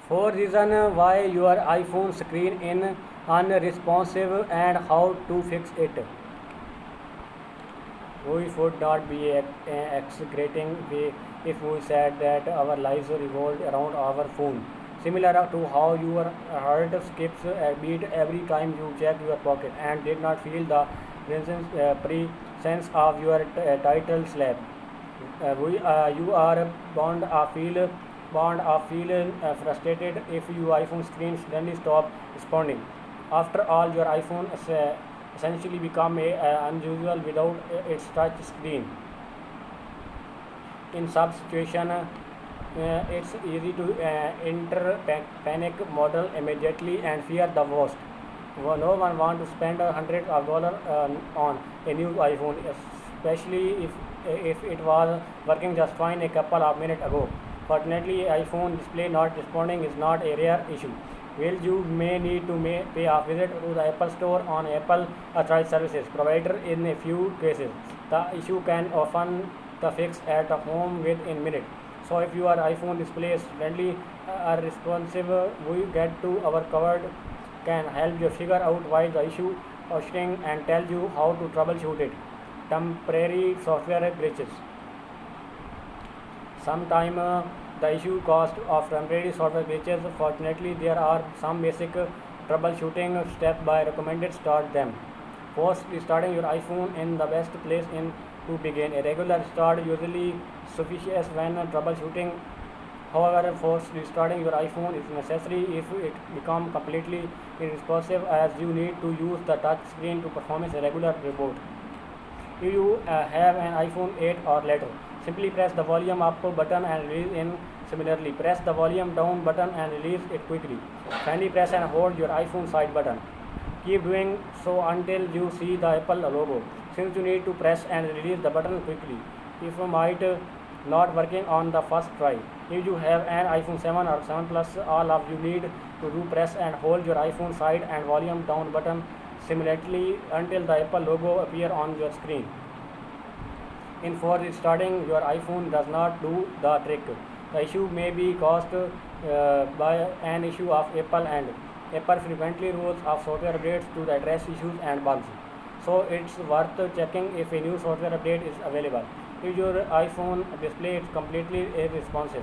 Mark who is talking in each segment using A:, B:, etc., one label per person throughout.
A: 4 reasons why your iPhone screen is unresponsive and how to fix it. We would not be exaggerating if we said that our lives revolve around our phone. Similar to how your heart skips a beat every time you check your pocket and did not feel the presence of your title slab. You are bound of feel frustrated if your iPhone screen suddenly stop responding. After all, your iPhone essentially become unusual without its touch screen. In such situation, it's easy to enter panic model immediately and fear the worst. No one want to spend hundreds of dollars on a new iPhone, especially if it was working just fine a couple of minutes ago. Fortunately, iPhone display not responding is not a rare issue. Well, you may need to pay a visit to the Apple Store on Apple authorized services provider in a few cases. The issue can often the fix at home within minutes. So if your iPhone display is friendly or responsive, we get to our covered can help you figure out why the issue is and tell you how to troubleshoot it. Temporary software glitches. Sometimes the issue cost of temporary software glitches. Fortunately, there are some basic troubleshooting steps by recommended start them. First, restarting your iPhone in the best place in to begin. A regular start usually sufficient when troubleshooting. However, first restarting your iPhone is necessary if it becomes completely irresponsive as you need to use the touch screen to perform a regular reboot. If you have an iPhone 8 or later, simply press the volume up button and release in. Similarly, press the volume down button and release it quickly. Finally, press and hold your iPhone side button. Keep doing so until you see the Apple logo, since you need to press and release the button quickly. If you might not working on the first try. If you have an iPhone 7 or 7 Plus, all of you need to do press and hold your iPhone side and volume down button simultaneously until the Apple logo appear on your screen. In for restarting your iPhone does not do the trick. The issue may be caused by an issue of Apple and Apple frequently rolls out software updates to address issues and bugs. So it's worth checking if a new software update is available. If your iPhone display is completely irresponsive,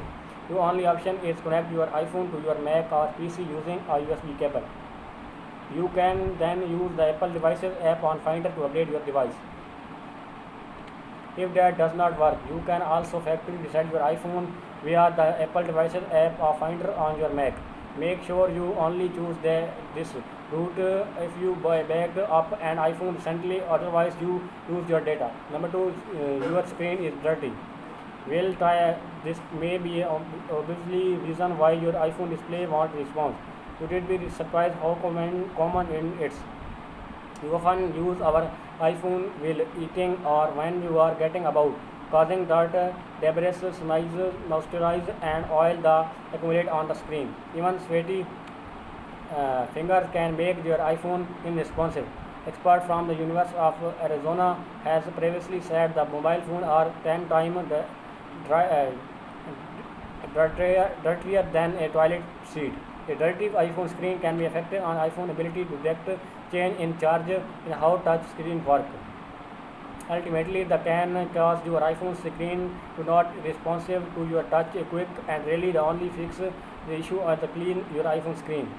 A: your only option is connect your iPhone to your Mac or PC using a USB cable. You can then use the Apple Devices app on Finder to update your device. If that does not work, you can also factory reset your iPhone via the Apple Devices app or Finder on your Mac. Make sure you only choose this route if you backed up an iPhone recently, otherwise you lose your data. Number 2, your screen is dirty. Well, try this may be obviously reason why your iPhone display won't respond. You did be surprised how common in it's. You often use our iPhone while eating or when you are getting about, causing dirt, debris, smiles, moisturize, and oil that accumulate on the screen. Even sweaty fingers can make your iPhone irresponsive. Expert from the University of Arizona has previously said the mobile phone are 10 times dry, dirtier than a toilet seat. A dirty iPhone screen can be affected on iPhone ability to detect change in charge in how touch screen work. Ultimately, the can cause your iPhone screen to not responsive to your touch quick and really the only fix the issue or the clean your iPhone screen.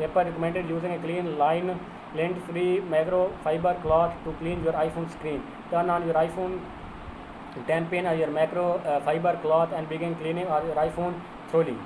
A: Apple recommended using a clean line lint-free microfiber cloth to clean your iPhone screen. Turn on your iPhone 10 pin or your macro fiber cloth and begin cleaning your iPhone thoroughly.